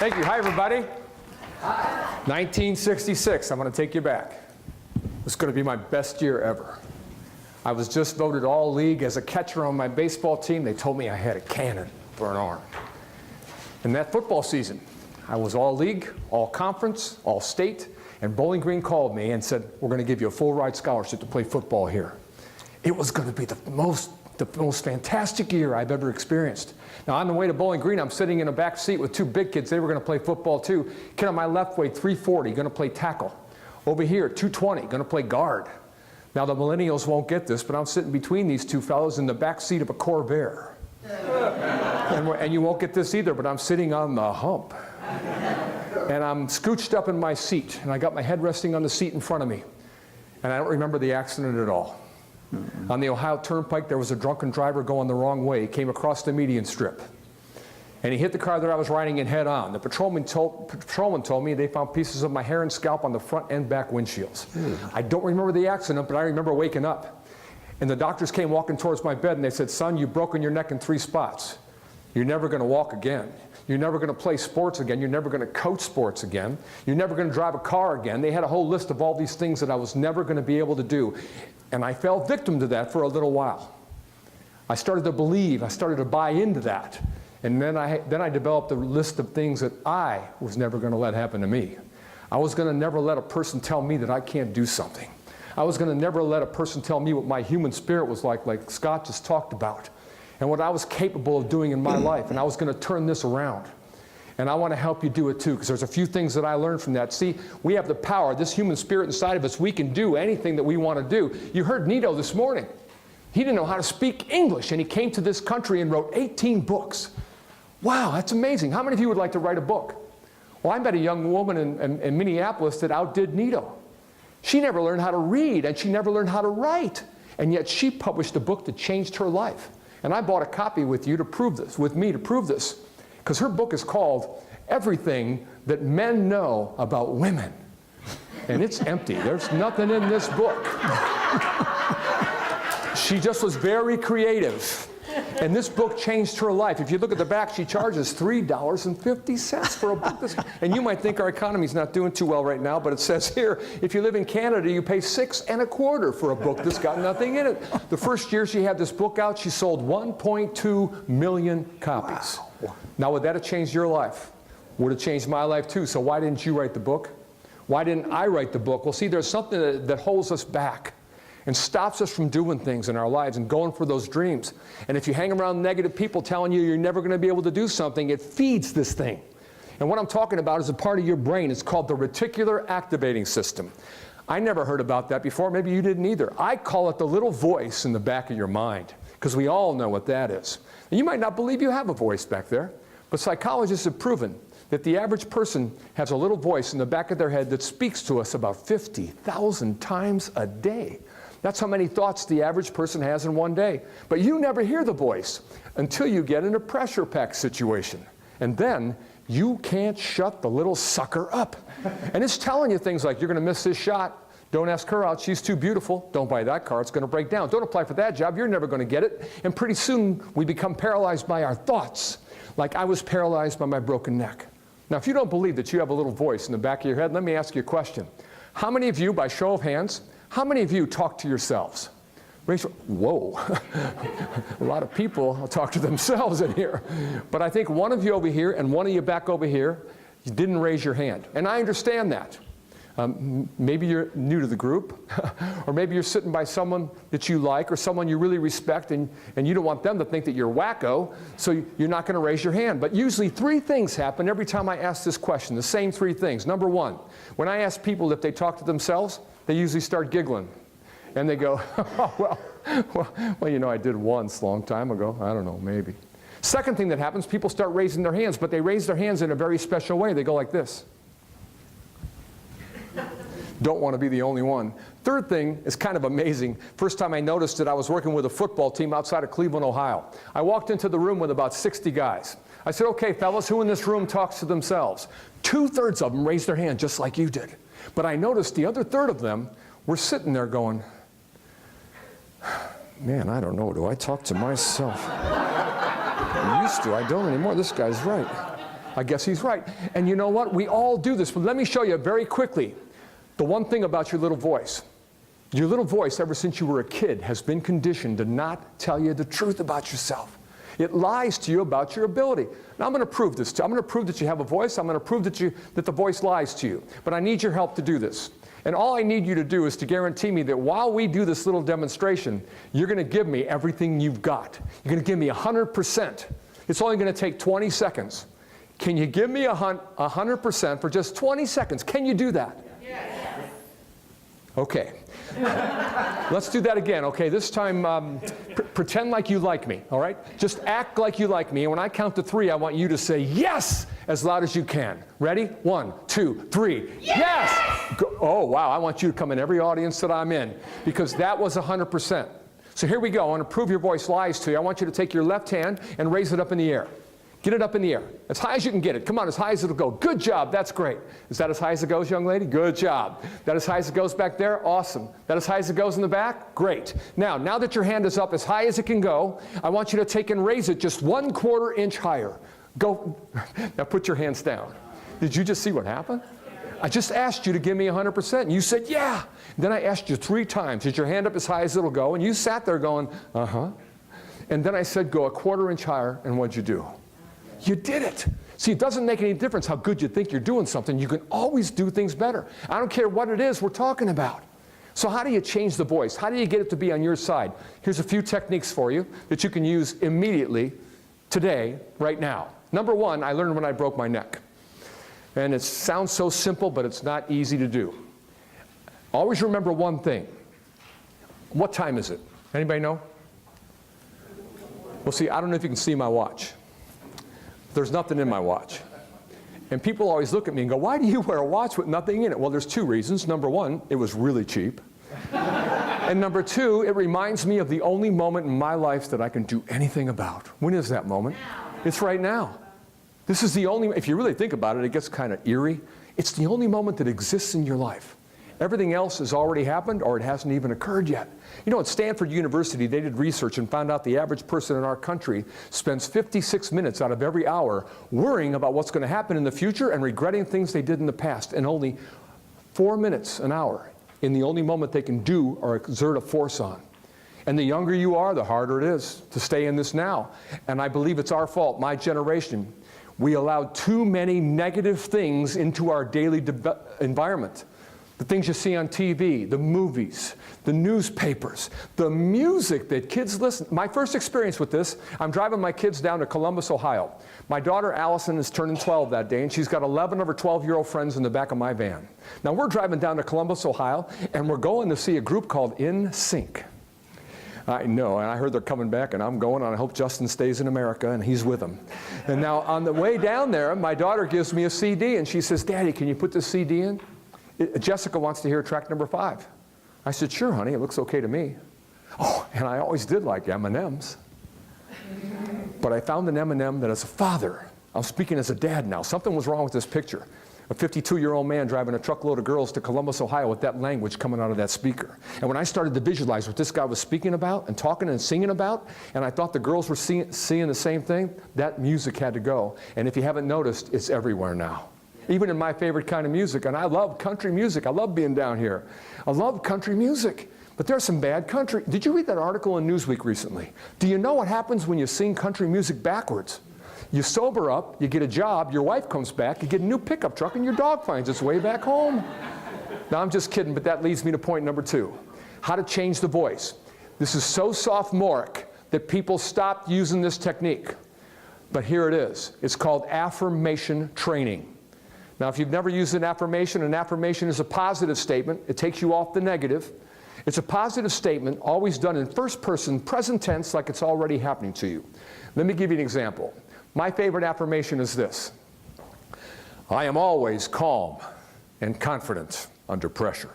Thank you. Hi, everybody. Hi. 1966. I'm going to take you back. It's going to be my best year ever. I was just voted All-League as a catcher on my baseball team. They told me I had a cannon for an arm. In that football season, I was All-League, All-Conference, All-State, and Bowling Green called me and said, we're going to give you a full-ride scholarship to play football here. It was going to be the most fantastic year I've ever experienced. Now, on the way to Bowling Green, I'm sitting in a back seat with two big kids. They were going to play football too. Kid on my left weighed 340, going to play tackle. Over here, 220, going to play guard. Now, the millennials won't get this, but I'm sitting between these two fellows in the back seat of a Corvair. And you won't get this either, but I'm sitting on the hump. And I'm scooched up in my seat, and I got my head resting on the seat in front of me. And I don't remember the accident at all. On the Ohio Turnpike, there was a drunken driver going the wrong way. He came across the median strip. And he hit the car that I was riding in head on. The patrolman told me they found pieces of my hair and scalp on the front and back windshields. I don't remember the accident, but I remember waking up. And the doctors came walking towards my bed, and they said, son, you've broken your neck in 3 spots. You're never going to walk again. You're never going to play sports again. You're never going to coach sports again. You're never going to drive a car again. They had a whole list of all these things that I was never going to be able to do. And I fell victim to that for a little while. I started to believe. I started to buy into that. And then I developed a list of things that I was never going to let happen to me. I was going to never let a person tell me that I can't do something. I was going to never let a person tell me what my human spirit was like Scott just talked about, and what I was capable of doing in my life. And I was going to turn this around. And I want to help you do it too, because there's a few things that I learned from that. See, we have the power, this human spirit inside of us. We can do anything that we want to do. You heard Nito this morning. He didn't know how to speak English, and he came to this country and wrote 18 books. Wow, that's amazing. How many of you would like to write a book? Well, I met a young woman in Minneapolis that outdid Nito. She never learned how to read, and she never learned how to write. And yet she published a book that changed her life. And I bought a copy with me to prove this. Because her book is called Everything That Men Know About Women. And it's empty. There's nothing in this book. She just was very creative. And this book changed her life. If you look at the back, she charges $3.50 for a book. And you might think our economy's not doing too well right now, but it says here, if you live in Canada, you pay $6.25 for a book that's got nothing in it. The first year she had this book out, she sold 1.2 million copies. Wow. Now, would that have changed your life? Would have changed my life too. So why didn't you write the book? Why didn't I write the book? Well, see, there's something that holds us back and stops us from doing things in our lives and going for those dreams. And if you hang around negative people telling you you're never going to be able to do something, it feeds this thing. And what I'm talking about is a part of your brain. It's called the reticular activating system. I never heard about that before. Maybe you didn't either. I call it the little voice in the back of your mind, because we all know what that is. And you might not believe you have a voice back there, but psychologists have proven that the average person has a little voice in the back of their head that speaks to us about 50,000 times a day. That's how many thoughts the average person has in one day. But you never hear the voice until you get in a pressure pack situation. And then you can't shut the little sucker up. And it's telling you things like, you're going to miss this shot. Don't ask her out. She's too beautiful. Don't buy that car. It's going to break down. Don't apply for that job. You're never going to get it. And pretty soon we become paralyzed by our thoughts, like I was paralyzed by my broken neck. Now, if you don't believe that you have a little voice in the back of your head, let me ask you a question. How many of you, by show of hands, how many of you talk to yourselves? Whoa, a lot of people talk to themselves in here. But I think one of you over here and one of you back over here, you didn't raise your hand. And I understand that. Maybe you're new to the group, or maybe you're sitting by someone that you like or someone you really respect, and you don't want them to think that you're wacko, so you're not going to raise your hand. But usually 3 things happen every time I ask this question, the same 3 things. Number 1, when I ask people if they talk to themselves, they usually start giggling. And they go, oh, well, you know, I did once a long time ago. I don't know, maybe. Second thing that happens, people start raising their hands, but they raise their hands in a very special way. They go like this. Don't want to be the only one. Third thing is kind of amazing. First time I noticed it, I was working with a football team outside of Cleveland, Ohio. I walked into the room with about 60 guys. I said, okay, fellas, who in this room talks to themselves? 2/3 of them raised their hand just like you did. But I noticed the other 1/3 of them were sitting there going, man, I don't know, do I talk to myself? I used to, I don't anymore, this guy's right. I guess he's right. And you know what? We all do this. But let me show you very quickly the one thing about your little voice. Your little voice, ever since you were a kid, has been conditioned to not tell you the truth about yourself. It lies to you about your ability. Now I'm going to prove this. I'm going to prove that you have a voice. I'm going to prove that the voice lies to you. But I need your help to do this. And all I need you to do is to guarantee me that while we do this little demonstration, you're going to give me everything you've got. You're going to give me 100%. It's only going to take 20 seconds. Can you give me 100% for just 20 seconds? Can you do that? Yes. Okay. Let's do that again, okay? This time, pretend like you like me, all right? Just act like you like me, and when I count to 3, I want you to say yes as loud as you can. Ready? 1, 2, 3. Yes! Go. Oh, wow, I want you to come in every audience that I'm in, because that was 100%. So here we go. I want to prove your voice lies to you. I want you to take your left hand and raise it up in the air. Get it up in the air, as high as you can get it. Come on, as high as it'll go. Good job, that's great. Is that as high as it goes, young lady? Good job. That as high as it goes back there? Awesome. That as high as it goes in the back? Great. Now that your hand is up as high as it can go, I want you to take and raise it just 1/4 inch higher. Go. Now put your hands down. Did you just see what happened? I just asked you to give me 100%, and you said, yeah. And then I asked you 3 times, is your hand up as high as it'll go? And you sat there going, uh-huh. And then I said, go 1/4 inch higher, and what'd you do? You did it. See, it doesn't make any difference how good you think you're doing something. You can always do things better. I don't care what it is we're talking about. So how do you change the voice? How do you get it to be on your side? Here's a few techniques for you that you can use immediately, today, right now. Number 1, I learned when I broke my neck. And it sounds so simple, but it's not easy to do. Always remember one thing. What time is it? Anybody know? Well, see, I don't know if you can see my watch. There's nothing in my watch. And people always look at me and go, why do you wear a watch with nothing in it? Well, there's 2 reasons. Number 1, it was really cheap. And number 2, it reminds me of the only moment in my life that I can do anything about. When is that moment? It's right now. This is the only, if you really think about it, it gets kind of eerie. It's the only moment that exists in your life. Everything else has already happened or it hasn't even occurred yet. You know, at Stanford University, they did research and found out the average person in our country spends 56 minutes out of every hour worrying about what's going to happen in the future and regretting things they did in the past, and only 4 minutes an hour in the only moment they can do or exert a force on. And the younger you are, the harder it is to stay in this now. And I believe it's our fault, my generation. We allowed too many negative things into our daily environment. The things you see on TV, the movies, the newspapers, the music that kids listen. My first experience with this, I'm driving my kids down to Columbus, Ohio. My daughter Allison is turning 12 that day, and she's got 11 of her 12-year-old friends in the back of my van. Now we're driving down to Columbus, Ohio, and we're going to see a group called NSYNC. I know, and I heard they're coming back, and I'm going, and I hope Justin stays in America, and he's with them. And now on the way down there, my daughter gives me a CD, and she says, Daddy, can you put this CD in? Jessica wants to hear track number 5. I said, sure, honey, it looks okay to me. Oh, and I always did like M&Ms. But I found an M&M that as a father, I'm speaking as a dad now, something was wrong with this picture. A 52-year-old man driving a truckload of girls to Columbus, Ohio with that language coming out of that speaker. And when I started to visualize what this guy was speaking about and talking and singing about, and I thought the girls were seeing the same thing, that music had to go. And if you haven't noticed, it's everywhere now. Even in my favorite kind of music, and I love country music. I love being down here. I love country music, but there's some bad country. Did you read that article in Newsweek recently? Do you know what happens when you sing country music backwards? You sober up, you get a job, your wife comes back, you get a new pickup truck, and your dog finds its way back home. Now, I'm just kidding, but that leads me to point number 2, how to change the voice. This is so sophomoric that people stopped using this technique. But here it is. It's called affirmation training. Now, if you've never used an affirmation is a positive statement. It takes you off the negative. It's a positive statement, always done in first person, present tense, like it's already happening to you. Let me give you an example. My favorite affirmation is this. I am always calm and confident under pressure.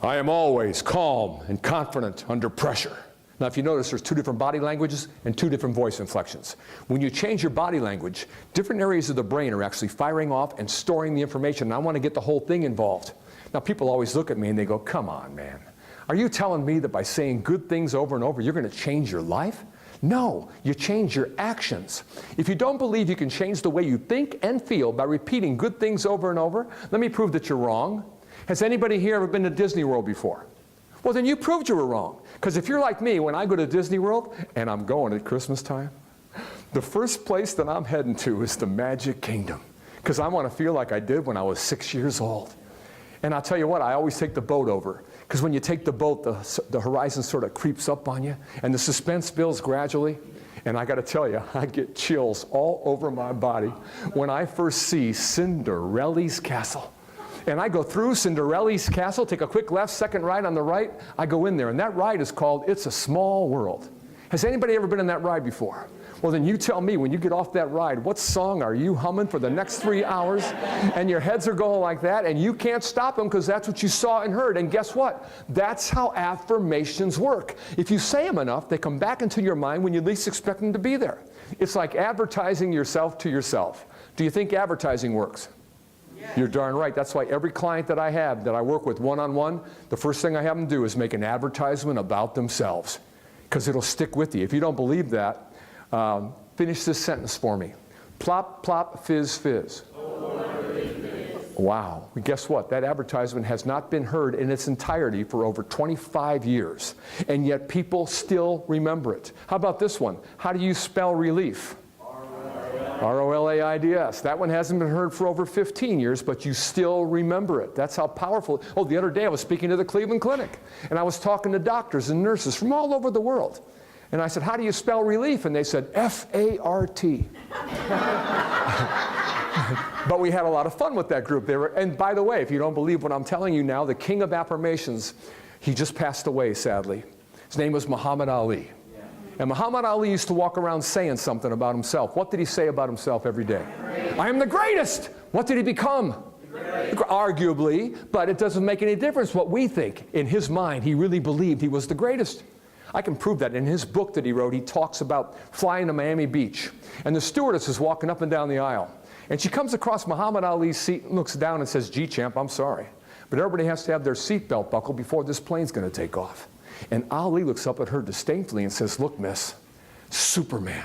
I am always calm and confident under pressure. Now, if you notice, there's 2 different body languages and 2 different voice inflections. When you change your body language, different areas of the brain are actually firing off and storing the information, and I want to get the whole thing involved. Now, people always look at me and they go, come on, man. Are you telling me that by saying good things over and over, you're going to change your life? No, you change your actions. If you don't believe you can change the way you think and feel by repeating good things over and over, let me prove that you're wrong. Has anybody here ever been to Disney World before? Well, then you proved you were wrong. Because if you're like me, when I go to Disney World, and I'm going at Christmas time, the first place that I'm heading to is the Magic Kingdom. Because I want to feel like I did when I was 6 years old. And I'll tell you what, I always take the boat over. Because when you take the boat, the horizon sort of creeps up on you, and the suspense builds gradually. And I got to tell you, I get chills all over my body when I first see Cinderella's castle. And I go through Cinderella's castle, take a quick left, second right on the right. I go in there, and that ride is called It's a Small World. Has anybody ever been in that ride before? Well, then you tell me, when you get off that ride, what song are you humming for the next 3 hours? And your heads are going like that, and you can't stop them because that's what you saw and heard. And guess what? That's how affirmations work. If you say them enough, they come back into your mind when you least expect them to be there. It's like advertising yourself to yourself. Do you think advertising works? You're darn right. That's why every client that I have, that I work with one-on-one, the first thing I have them do is make an advertisement about themselves, because it'll stick with you. If you don't believe that, finish this sentence for me. Plop, plop, fizz, fizz. Wow. Well, guess what? That advertisement has not been heard in its entirety for over 25 years, and yet people still remember it. How about this one? How do you spell relief? R-O-L-A-I-D-S. That one hasn't been heard for over 15 years, but you still remember it. That's how powerful. Oh, the other day I was speaking to the Cleveland Clinic, and I was talking to doctors and nurses from all over the world. And I said, how do you spell relief? And they said, F-A-R-T. But we had a lot of fun with that group. And by the way, if you don't believe what I'm telling you now, the king of affirmations, he just passed away, sadly. His name was Muhammad Ali. And Muhammad Ali used to walk around saying something about himself. What did he say about himself every day? I am the greatest. What did he become? Arguably, but it doesn't make any difference what we think. In his mind, he really believed he was the greatest. I can prove that. In his book that he wrote, he talks about flying to Miami Beach. And the stewardess is walking up and down the aisle. And she comes across Muhammad Ali's seat and looks down and says, gee, champ, I'm sorry, but everybody has to have their seatbelt buckled before this plane's going to take off. And Ali looks up at her disdainfully and says, look, miss, Superman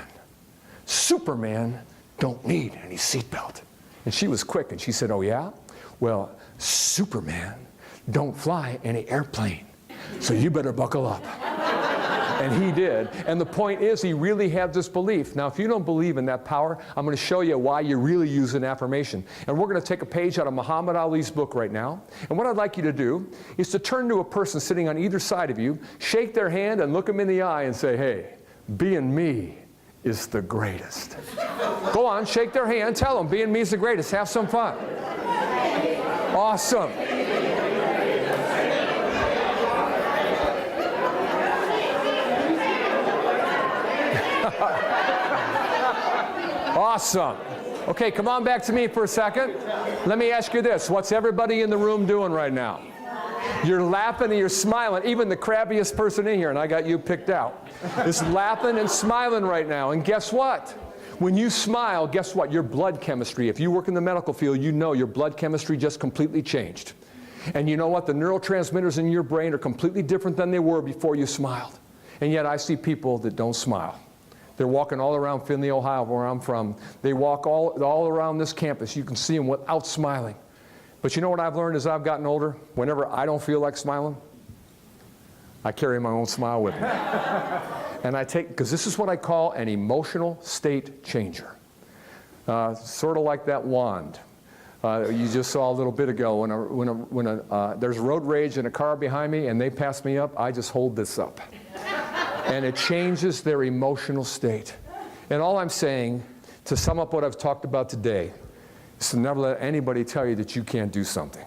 don't need any seatbelt. And she was quick, and she said, oh, yeah? Well, Superman don't fly any airplane, so you better buckle up. And he did. And the point is, he really had this belief. Now, if you don't believe in that power, I'm going to show you why you really use an affirmation. And we're going to take a page out of Muhammad Ali's book right now. And what I'd like you to do is to turn to a person sitting on either side of you, shake their hand, and look them in the eye and say, hey, being me is the greatest. Go on, shake their hand, tell them, being me is the greatest. Have some fun. Awesome. Awesome. Okay, come on back to me for a second. Let me ask you this. What's everybody in the room doing right now? You're laughing and you're smiling. Even the crabbiest person in here, and I got you picked out, is laughing and smiling right now. And guess what? When you smile, guess what? Your blood chemistry, if you work in the medical field, you know your blood chemistry just completely changed. And you know what? The neurotransmitters in your brain are completely different than they were before you smiled. And yet I see people that don't smile. They're walking all around Findlay, Ohio, where I'm from. They walk all around this campus. You can see them without smiling. But you know what I've learned as I've gotten older? Whenever I don't feel like smiling, I carry my own smile with me. And I take, because this is what I call an emotional state changer. Sort of like that wand you just saw a little bit ago. When there's road rage in a car behind me and they pass me up, I just hold this up. And it changes their emotional state. And all I'm saying, to sum up what I've talked about today, is to never let anybody tell you that you can't do something.